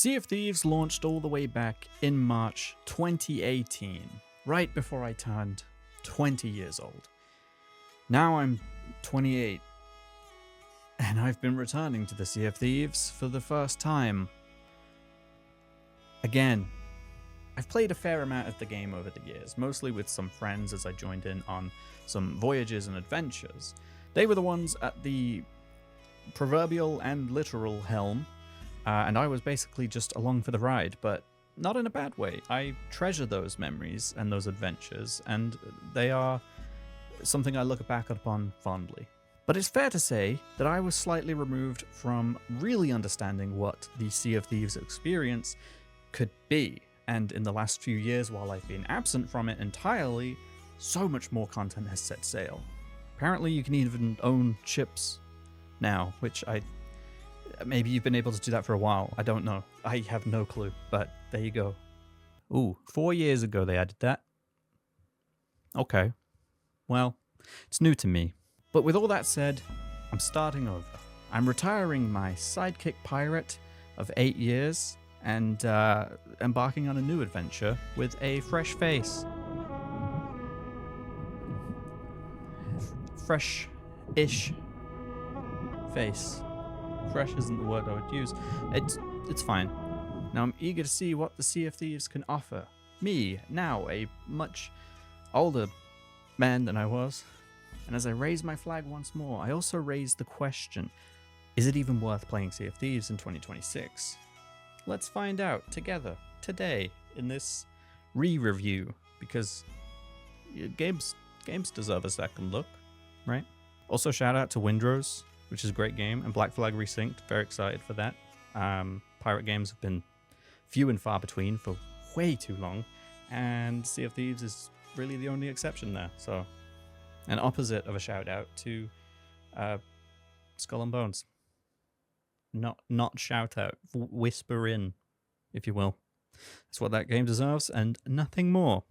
Sea of Thieves launched all the way back in March 2018, right before I turned 20 years old. Now I'm 28, and I've been returning to the Sea of Thieves for the first time. Again, I've played a fair amount of the game over the years, mostly with some friends as I joined in on some voyages and adventures. They were the ones at the proverbial and literal helm, and I was basically just along for the ride, but not in a bad way. I treasure those memories and those adventures, and they are something I look back upon fondly. But it's fair to say that I was slightly removed from really understanding what the Sea of Thieves experience could be. And in the last few years, while I've been absent from it entirely, so much more content has set sail. Apparently you can even own ships now, which maybe you've been able to do that for a while. I don't know. I have no clue, but there you go. Ooh, 4 years ago they added that. Okay. Well, it's new to me. But with all that said, I'm starting over. I'm retiring my sidekick pirate of 8 years and embarking on a new adventure with a fresh face. Fresh-ish face. Fresh isn't the word I would use. It's fine. Now I'm eager to see what the Sea of Thieves can offer. Me, now a much older man than I was. And as I raise my flag once more, I also raise the question, is it even worth playing Sea of Thieves in 2026? Let's find out together, today, in this re-review, because games deserve a second look, right? Also shout out to Windrose, which is a great game, and Flag Resynced, very excited for that. Pirate games have been few and far between for way too long, and Sea of Thieves is really the only exception there, so an opposite of a shout out to Skull and Bones. Not shout out, whisper in, if you will. That's what that game deserves, and nothing more.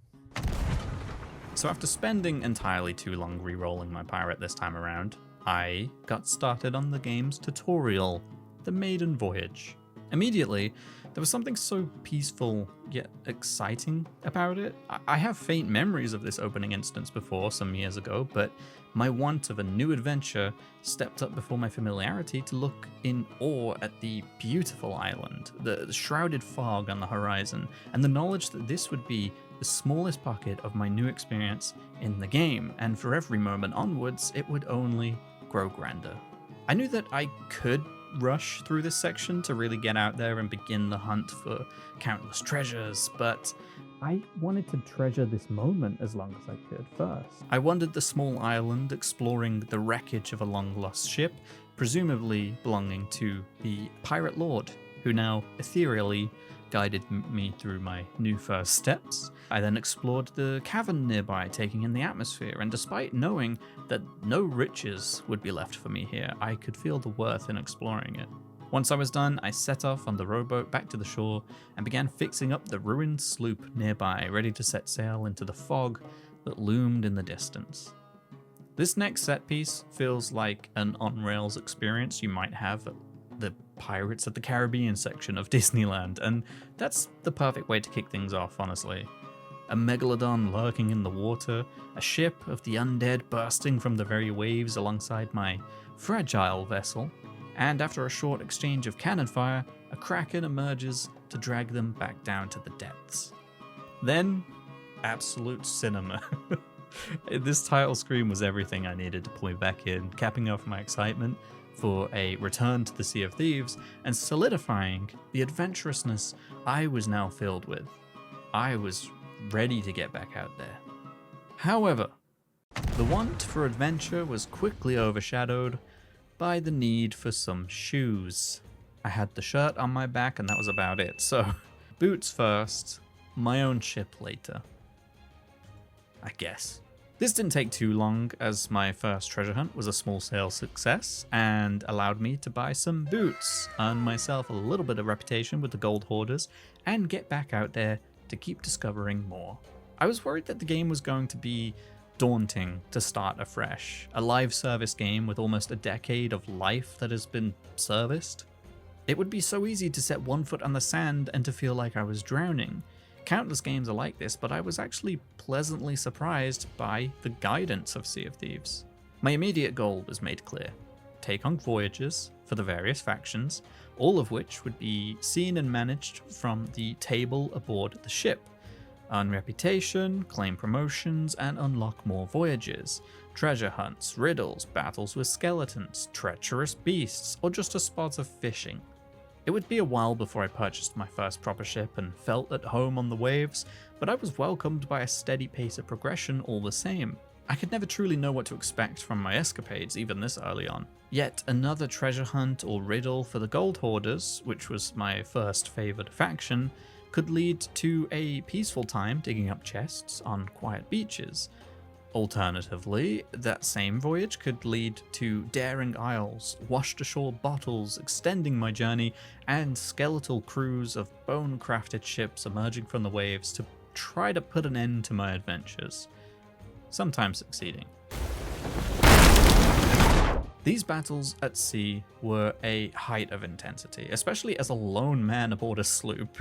So after spending entirely too long re-rolling my pirate this time around, I got started on the game's tutorial, the maiden voyage. Immediately, there was something so peaceful yet exciting about it. I have faint memories of this opening instance before, some years ago, but my want of a new adventure stepped up before my familiarity to look in awe at the beautiful island, the shrouded fog on the horizon, and the knowledge that this would be the smallest pocket of my new experience in the game, and for every moment onwards, it would only grow grander. I knew that I could rush through this section to really get out there and begin the hunt for countless treasures, but I wanted to treasure this moment as long as I could first. I wandered the small island, exploring the wreckage of a long-lost ship, presumably belonging to the pirate lord, who now ethereally guided me through my new first steps. I then explored the cavern nearby, taking in the atmosphere, and despite knowing that no riches would be left for me here, I could feel the worth in exploring it. Once I was done, I set off on the rowboat back to the shore and began fixing up the ruined sloop nearby, ready to set sail into the fog that loomed in the distance. This next set piece feels like an on-rails experience you might have at the Pirates of the Caribbean section of Disneyland, and that's the perfect way to kick things off, honestly. A megalodon lurking in the water, a ship of the undead bursting from the very waves alongside my fragile vessel, and after a short exchange of cannon fire, a kraken emerges to drag them back down to the depths. Then, absolute cinema. This title screen was everything I needed to pull me back in, capping off my excitement for a return to the Sea of Thieves and solidifying the adventurousness I was now filled with. I was ready to get back out there. However, the want for adventure was quickly overshadowed by the need for some shoes. I had the shirt on my back and that was about it, so boots first, my own ship later, I guess. This didn't take too long, as my first treasure hunt was a small-scale success and allowed me to buy some boots, earn myself a little bit of reputation with the gold hoarders, and get back out there to keep discovering more. I was worried that the game was going to be daunting to start afresh, a live service game with almost a decade of life that has been serviced. It would be so easy to set one foot on the sand and to feel like I was drowning. Countless games are like this, but I was actually pleasantly surprised by the guidance of Sea of Thieves. My immediate goal was made clear. Take on voyages for the various factions, all of which would be seen and managed from the table aboard the ship. Earn reputation, claim promotions, and unlock more voyages. Treasure hunts, riddles, battles with skeletons, treacherous beasts, or just a spot of fishing. It would be a while before I purchased my first proper ship and felt at home on the waves, but I was welcomed by a steady pace of progression all the same. I could never truly know what to expect from my escapades even this early on. Yet another treasure hunt or riddle for the Gold Hoarders, which was my first favoured faction, could lead to a peaceful time digging up chests on quiet beaches. Alternatively, that same voyage could lead to daring isles, washed ashore bottles extending my journey, and skeletal crews of bone-crafted ships emerging from the waves to try to put an end to my adventures, sometimes succeeding. These battles at sea were a height of intensity, especially as a lone man aboard a sloop.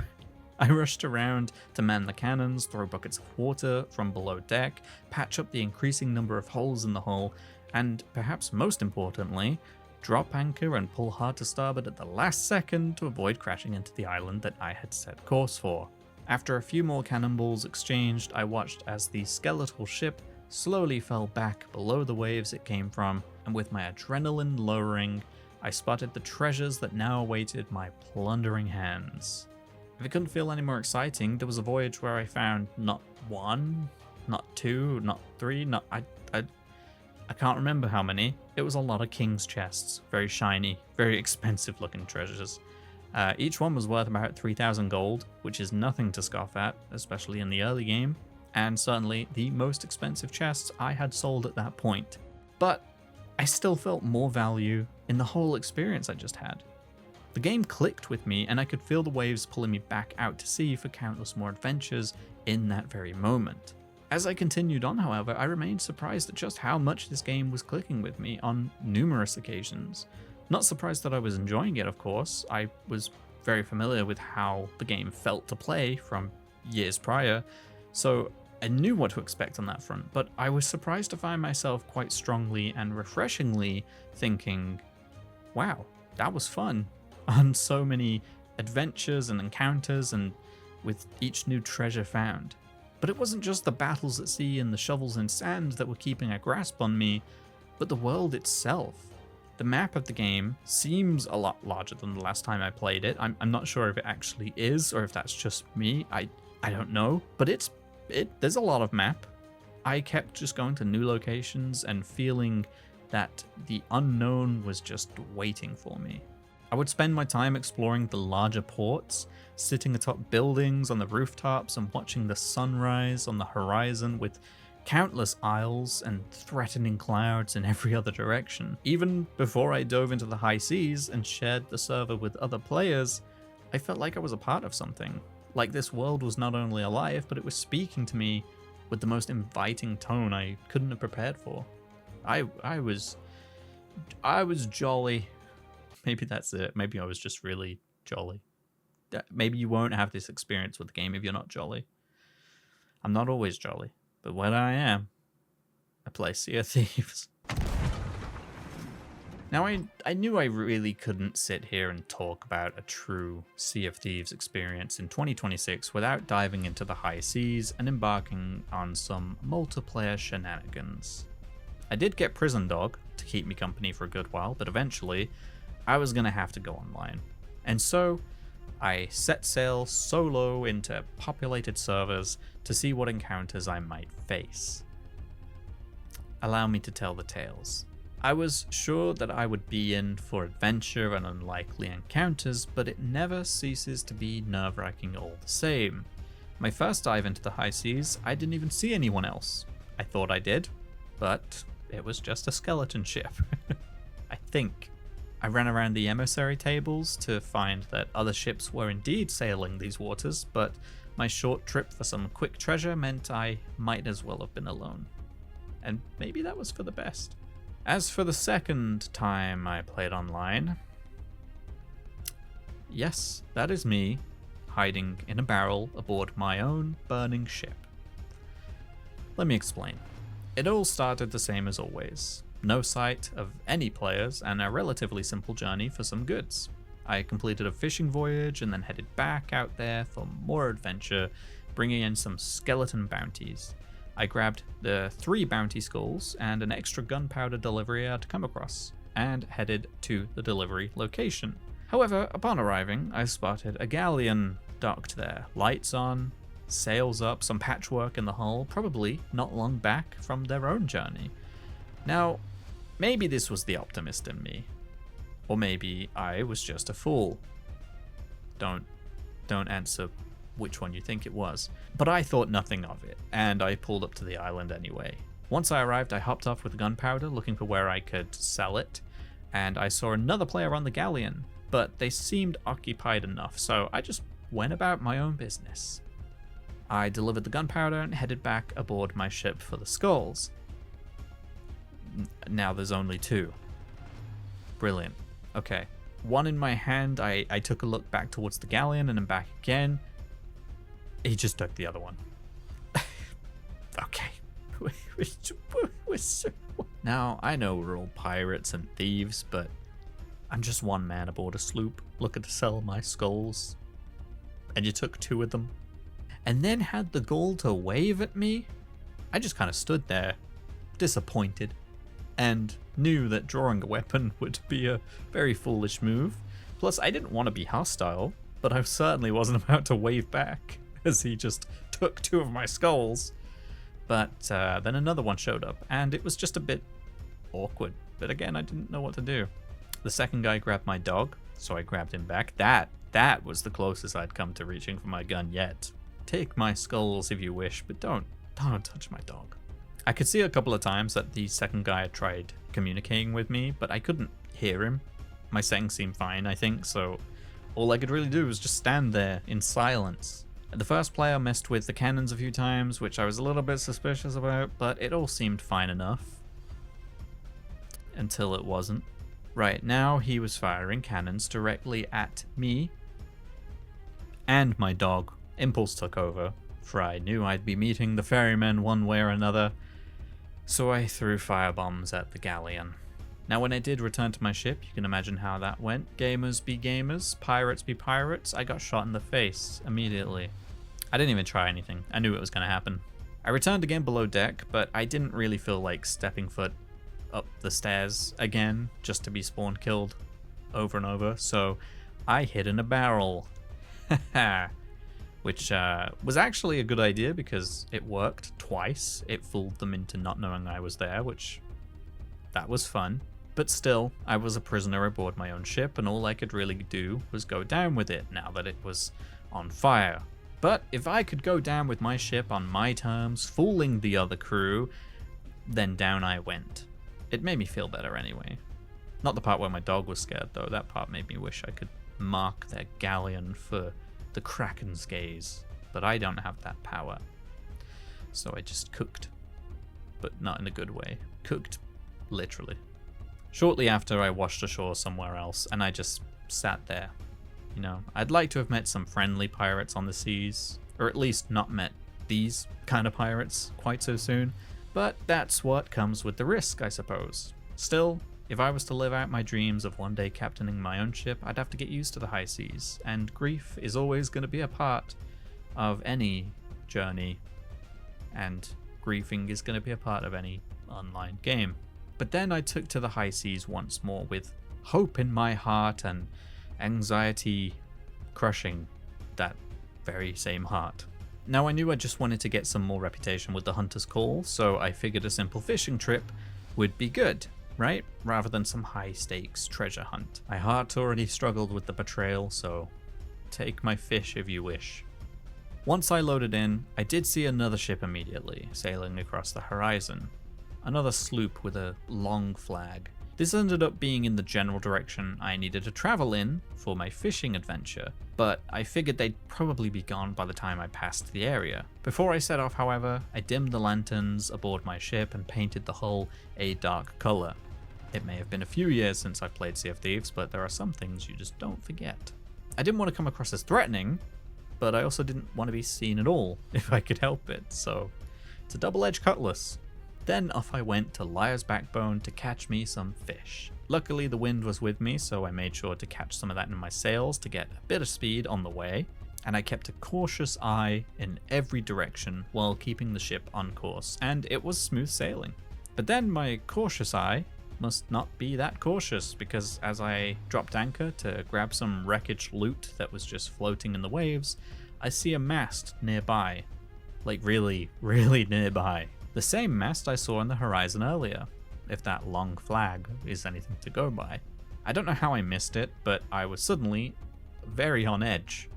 I rushed around to man the cannons, throw buckets of water from below deck, patch up the increasing number of holes in the hull, and perhaps most importantly, drop anchor and pull hard to starboard at the last second to avoid crashing into the island that I had set course for. After a few more cannonballs exchanged, I watched as the skeletal ship slowly fell back below the waves it came from, and with my adrenaline lowering, I spotted the treasures that now awaited my plundering hands. If it couldn't feel any more exciting, there was a voyage where I found not one, not two, not three, I can't remember how many. It was a lot of king's chests, very shiny, very expensive looking treasures. Each one was worth about 3,000 gold, which is nothing to scoff at, especially in the early game, and certainly the most expensive chests I had sold at that point. But I still felt more value in the whole experience I just had. The game clicked with me, and I could feel the waves pulling me back out to sea for countless more adventures in that very moment. As I continued on, however, I remained surprised at just how much this game was clicking with me on numerous occasions. Not surprised that I was enjoying it, of course. I was very familiar with how the game felt to play from years prior, so I knew what to expect on that front, but I was surprised to find myself quite strongly and refreshingly thinking, wow, that was fun. On so many adventures and encounters, and with each new treasure found. But it wasn't just the battles at sea and the shovels in sand that were keeping a grasp on me, but the world itself. The map of the game seems a lot larger than the last time I played it. I'm not sure if it actually is, or if that's just me. I don't know, but there's a lot of map. I kept just going to new locations and feeling that the unknown was just waiting for me. I would spend my time exploring the larger ports, sitting atop buildings on the rooftops and watching the sunrise on the horizon with countless isles and threatening clouds in every other direction. Even before I dove into the high seas and shared the server with other players, I felt like I was a part of something. Like this world was not only alive, but it was speaking to me with the most inviting tone I couldn't have prepared for. I was jolly. Maybe that's it. Maybe I was just really jolly. Maybe you won't have this experience with the game if you're not jolly. I'm not always jolly, but when I am, I play Sea of Thieves. Now, I knew I really couldn't sit here and talk about a true Sea of Thieves experience in 2026 without diving into the high seas and embarking on some multiplayer shenanigans. I did get Prison Dog to keep me company for a good while, but eventually I was going to have to go online. And so I set sail solo into populated servers to see what encounters I might face. Allow me to tell the tales. I was sure that I would be in for adventure and unlikely encounters, but it never ceases to be nerve-wracking all the same. My first dive into the high seas, I didn't even see anyone else. I thought I did, but it was just a skeleton ship. I think. I ran around the emissary tables to find that other ships were indeed sailing these waters, but my short trip for some quick treasure meant I might as well have been alone. And maybe that was for the best. As for the second time I played online, Yes, that is me, hiding in a barrel aboard my own burning ship. Let me explain. It all started the same as always. No sight of any players and a relatively simple journey for some goods. I completed a fishing voyage and then headed back out there for more adventure, bringing in some skeleton bounties. I grabbed the 3 bounty skulls and an extra gunpowder delivery I had to come across, and headed to the delivery location. However, upon arriving, I spotted a galleon docked there, lights on, sails up, some patchwork in the hull, probably not long back from their own journey. Now, maybe this was the optimist in me, or maybe I was just a fool. Don't answer which one you think it was. But I thought nothing of it, and I pulled up to the island anyway. Once I arrived, I hopped off with gunpowder, looking for where I could sell it, and I saw another player on the galleon, but they seemed occupied enough, so I just went about my own business. I delivered the gunpowder and headed back aboard my ship for the skulls. Now there's only 2. Brilliant. Okay. One in my hand, I took a look back towards the galleon and then back again. He just took the other one. Okay. Now, I know we're all pirates and thieves, but I'm just one man aboard a sloop looking to sell my skulls. And you took 2 of them. And then had the gall to wave at me? I just kind of stood there, disappointed, and knew that drawing a weapon would be a very foolish move. Plus, I didn't want to be hostile, but I certainly wasn't about to wave back, as he just took 2 of my skulls. But then another one showed up, and it was just a bit awkward. But again, I didn't know what to do. The second guy grabbed my dog, so I grabbed him back. That was the closest I'd come to reaching for my gun yet. Take my skulls if you wish, but don't touch my dog. I could see a couple of times that the second guy had tried communicating with me, but I couldn't hear him. My settings seemed fine, I think, so all I could really do was just stand there in silence. The first player messed with the cannons a few times, which I was a little bit suspicious about, but it all seemed fine enough. Until it wasn't. Right, now he was firing cannons directly at me and my dog. Impulse took over, for I knew I'd be meeting the ferrymen one way or another, so I threw firebombs at the galleon. Now when I did return to my ship, you can imagine how that went. Gamers be gamers, pirates be pirates. I got shot in the face immediately. I didn't even try anything. I knew it was going to happen. I returned again below deck, but I didn't really feel like stepping foot up the stairs again just to be spawn killed over and over, so I hid in a barrel. Which was actually a good idea because it worked twice. It fooled them into not knowing I was there, which that was fun. But still, I was a prisoner aboard my own ship, and all I could really do was go down with it now that it was on fire. But if I could go down with my ship on my terms, fooling the other crew, then down I went. It made me feel better anyway. Not the part where my dog was scared, though. That part made me wish I could mark their galleon for the Kraken's gaze, but I don't have that power. So I just cooked, but not in a good way. Cooked, literally. Shortly after, I washed ashore somewhere else, and I just sat there. You know, I'd like to have met some friendly pirates on the seas, or at least not met these kind of pirates quite so soon, but that's what comes with the risk, I suppose. Still, if I was to live out my dreams of one day captaining my own ship, I'd have to get used to the high seas, and grief is always going to be a part of any journey, and griefing is going to be a part of any online game. But then I took to the high seas once more with hope in my heart and anxiety crushing that very same heart. Now I knew I just wanted to get some more reputation with the Hunter's Call, so I figured a simple fishing trip would be good, right? Rather than some high stakes treasure hunt. My heart already struggled with the betrayal, so take my fish if you wish. Once I loaded in, I did see another ship immediately, sailing across the horizon. Another sloop with a long flag. This ended up being in the general direction I needed to travel in for my fishing adventure, but I figured they'd probably be gone by the time I passed the area. Before I set off, however, I dimmed the lanterns aboard my ship and painted the hull a dark color. It may have been a few years since I played Sea of Thieves, but there are some things you just don't forget. I didn't want to come across as threatening, but I also didn't want to be seen at all if I could help it, so it's a double-edged cutlass. Then off I went to Liar's Backbone to catch me some fish. Luckily the wind was with me, so I made sure to catch some of that in my sails to get a bit of speed on the way, and I kept a cautious eye in every direction while keeping the ship on course, and it was smooth sailing. But then my cautious eye must not be that cautious, because as I dropped anchor to grab some wreckage loot that was just floating in the waves, I see a mast nearby. Like really, really nearby. The same mast I saw on the horizon earlier, if that long flag is anything to go by. I don't know how I missed it, but I was suddenly very on edge.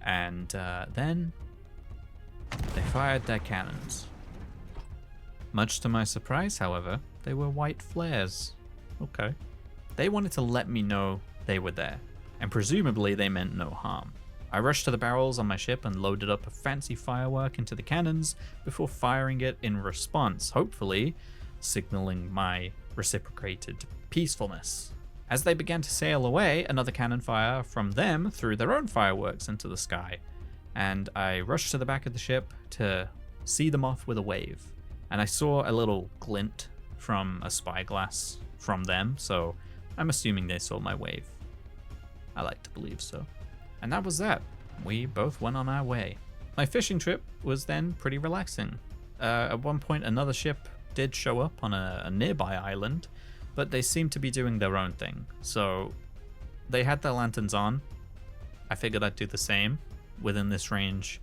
And then they fired their cannons. Much to my surprise, however, they were white flares. Okay. They wanted to let me know they were there, and presumably they meant no harm. I rushed to the barrels on my ship and loaded up a fancy firework into the cannons before firing it in response, hopefully signaling my reciprocated peacefulness. As they began to sail away, another cannon fire from them threw their own fireworks into the sky, and I rushed to the back of the ship to see them off with a wave. And I saw a little glint from a spyglass from them, so I'm assuming they saw my wave. I like to believe so. And that was that. We both went on our way. My fishing trip was then pretty relaxing. At one point, another ship did show up on a nearby island, but they seemed to be doing their own thing. So they had their lanterns on. I figured I'd do the same. Within this range,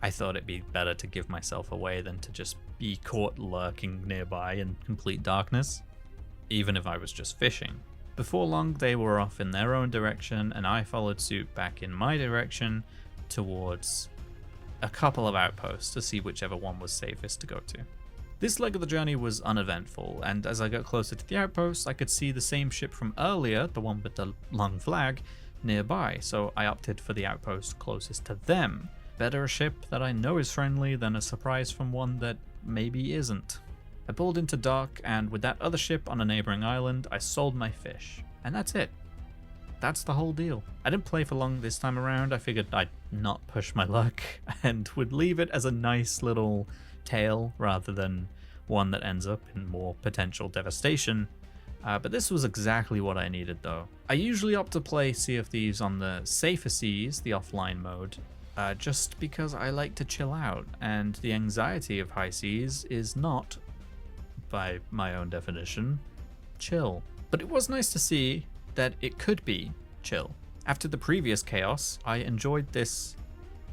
I thought it'd be better to give myself away than to just be caught lurking nearby in complete darkness, even if I was just fishing. Before long, they were off in their own direction, and I followed suit back in my direction towards a couple of outposts to see whichever one was safest to go to. This leg of the journey was uneventful, and as I got closer to the outposts, I could see the same ship from earlier, the one with the long flag, nearby, so I opted for the outpost closest to them. Better a ship that I know is friendly than a surprise from one that maybe isn't. I pulled into dock, and with that other ship on a neighboring island, I sold my fish. And that's it. That's the whole deal. I didn't play for long this time around. I figured I'd not push my luck and would leave it as a nice little tale rather than one that ends up in more potential devastation. But this was exactly what I needed though. I usually opt to play Sea of Thieves on the safer seas, the offline mode, just because I like to chill out, and the anxiety of high seas is not, by my own definition, chill. But it was nice to see that it could be chill. After the previous chaos, I enjoyed this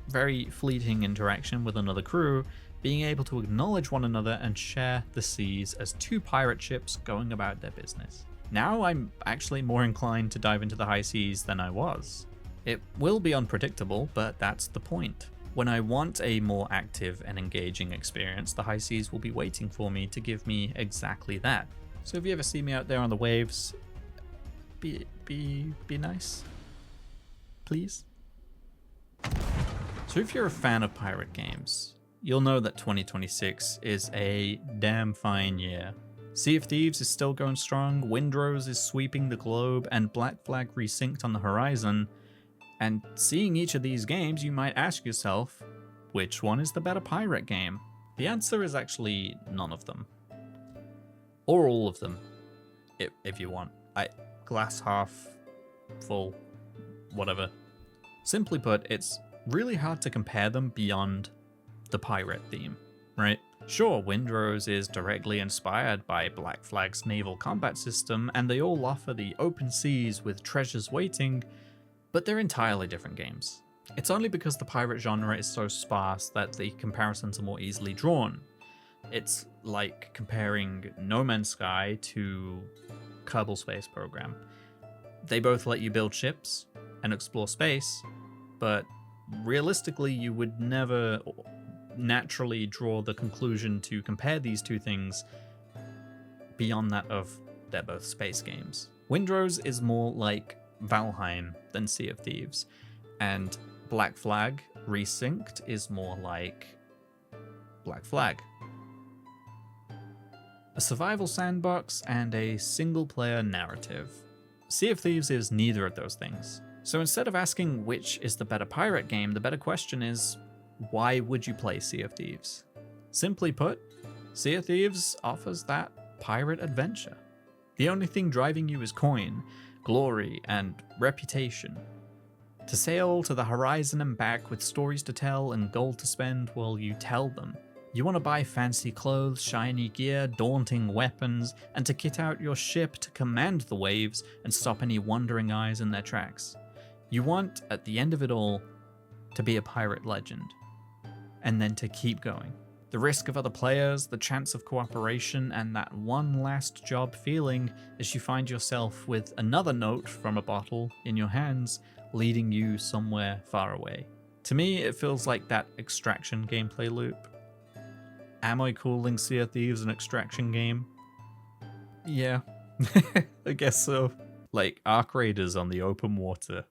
very fleeting interaction with another crew, being able to acknowledge one another and share the seas as two pirate ships going about their business. Now I'm actually more inclined to dive into the high seas than I was. It will be unpredictable, but that's the point. When I want a more active and engaging experience, the high seas will be waiting for me to give me exactly that. So if you ever see me out there on the waves, be nice, please. So if you're a fan of pirate games, you'll know that 2026 is a damn fine year. Sea of Thieves is still going strong, Windrose is sweeping the globe, and Flag Resynced on the horizon. And seeing each of these games, you might ask yourself, which one is the better pirate game? The answer is actually none of them. Or all of them, if you want. Glass half full, whatever. Simply put, it's really hard to compare them beyond the pirate theme, right? Sure, Windrose is directly inspired by Black Flag's naval combat system, and they all offer the open seas with treasures waiting, but they're entirely different games. It's only because the pirate genre is so sparse that the comparisons are more easily drawn. It's like comparing No Man's Sky to Kerbal Space Program. They both let you build ships and explore space, but realistically you would never naturally draw the conclusion to compare these two things beyond that of they're both space games. Windrose is more like Valheim than Sea of Thieves, and Black Flag Resynced is more like Black Flag. A survival sandbox and a single-player narrative. Sea of Thieves is neither of those things. So instead of asking which is the better pirate game, the better question is, why would you play Sea of Thieves? Simply put, Sea of Thieves offers that pirate adventure. The only thing driving you is coin, glory, and reputation. To sail to the horizon and back with stories to tell and gold to spend while you tell them. You want to buy fancy clothes, shiny gear, daunting weapons, and to kit out your ship to command the waves and stop any wandering eyes in their tracks. You want, at the end of it all, to be a pirate legend, and then to keep going. The risk of other players, the chance of cooperation, and that one last job feeling as you find yourself with another note from a bottle in your hands, leading you somewhere far away. To me, it feels like that extraction gameplay loop. Am I calling Sea of Thieves an extraction game? Yeah, I guess so. Like Arc Raiders on the open water.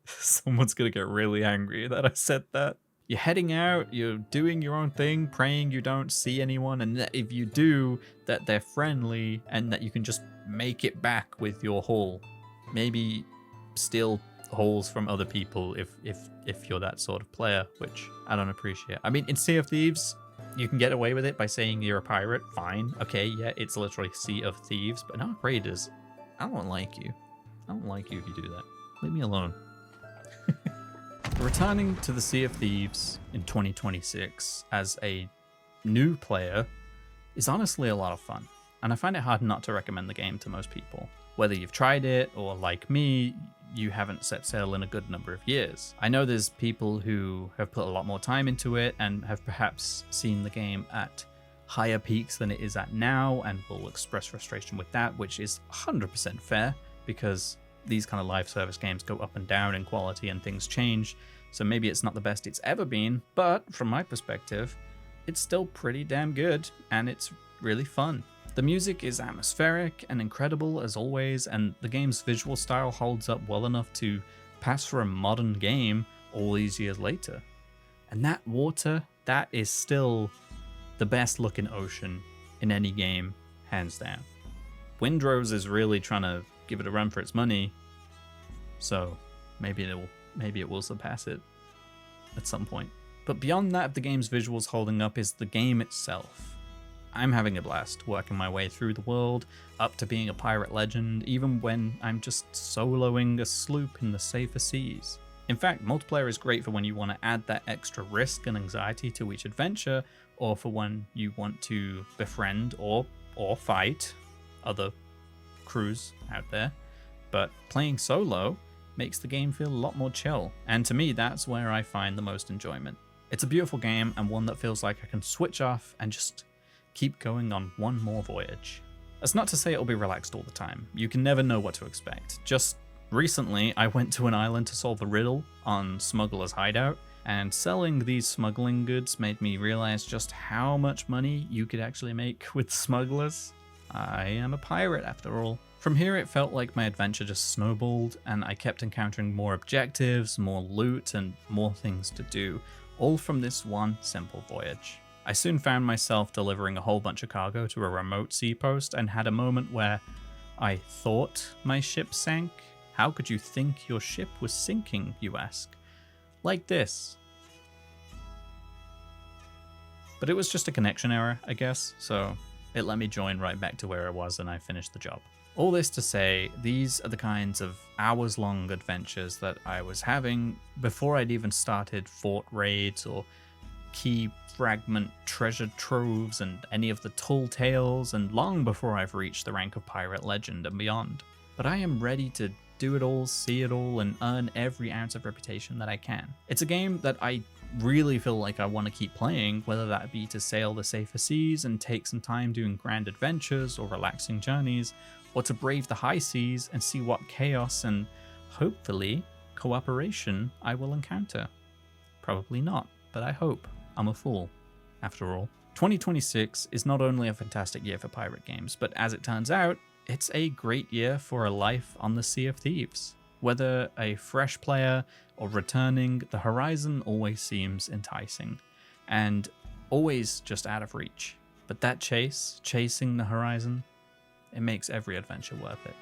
Someone's gonna get really angry that I said that. You're heading out, you're doing your own thing, praying you don't see anyone, and that if you do, that they're friendly, and that you can just make it back with your haul. Maybe steal hauls from other people if you're that sort of player, which I don't appreciate. I mean, in Sea of Thieves, you can get away with it by saying you're a pirate, fine. Okay, yeah, it's literally Sea of Thieves, but in Arc Raiders, I don't like you. I don't like you if you do that. Leave me alone. Returning to the Sea of Thieves in 2026 as a new player is honestly a lot of fun, and I find it hard not to recommend the game to most people. Whether you've tried it or, like me, you haven't set sail in a good number of years. I know there's people who have put a lot more time into it and have perhaps seen the game at higher peaks than it is at now and will express frustration with that, which is 100% fair because these kind of live service games go up and down in quality and things change, so maybe it's not the best it's ever been, but from my perspective, it's still pretty damn good, and it's really fun. The music is atmospheric and incredible as always, and the game's visual style holds up well enough to pass for a modern game all these years later. And that water, that is still the best looking ocean in any game, hands down. Windrose is really trying to give it a run for its money, so maybe it will surpass it at some point. But beyond that of the game's visuals holding up is the game itself. I'm having a blast working my way through the world, up to being a pirate legend, even when I'm just soloing a sloop in the safer seas. In fact, multiplayer is great for when you want to add that extra risk and anxiety to each adventure, or for when you want to befriend or fight other crews out there. But playing solo makes the game feel a lot more chill, and to me that's where I find the most enjoyment. It's a beautiful game and one that feels like I can switch off and just keep going on one more voyage. That's not to say it'll be relaxed all the time. You can never know what to expect. Just recently I went to an island to solve a riddle on Smuggler's Hideout, and selling these smuggling goods made me realize just how much money you could actually make with smugglers. I am a pirate after all. From here it felt like my adventure just snowballed, and I kept encountering more objectives, more loot, and more things to do, all from this one simple voyage. I soon found myself delivering a whole bunch of cargo to a remote sea post and had a moment where I thought my ship sank. How could you think your ship was sinking, you ask? Like this. But it was just a connection error, I guess, so it let me join right back to where I was and I finished the job. All this to say, these are the kinds of hours-long adventures that I was having before I'd even started fort raids or key fragment treasure troves and any of the tall tales, and long before I've reached the rank of pirate legend and beyond. But I am ready to do it all, see it all, and earn every ounce of reputation that I can. It's a game that I really feel like I want to keep playing, whether that be to sail the safer seas and take some time doing grand adventures or relaxing journeys, or to brave the high seas and see what chaos and, hopefully, cooperation I will encounter. Probably not, but I hope. I'm a fool, after all. 2026 is not only a fantastic year for pirate games, but as it turns out, it's a great year for a life on the Sea of Thieves. Whether a fresh player or returning, the horizon always seems enticing, and always just out of reach. But that chasing the horizon, it makes every adventure worth it.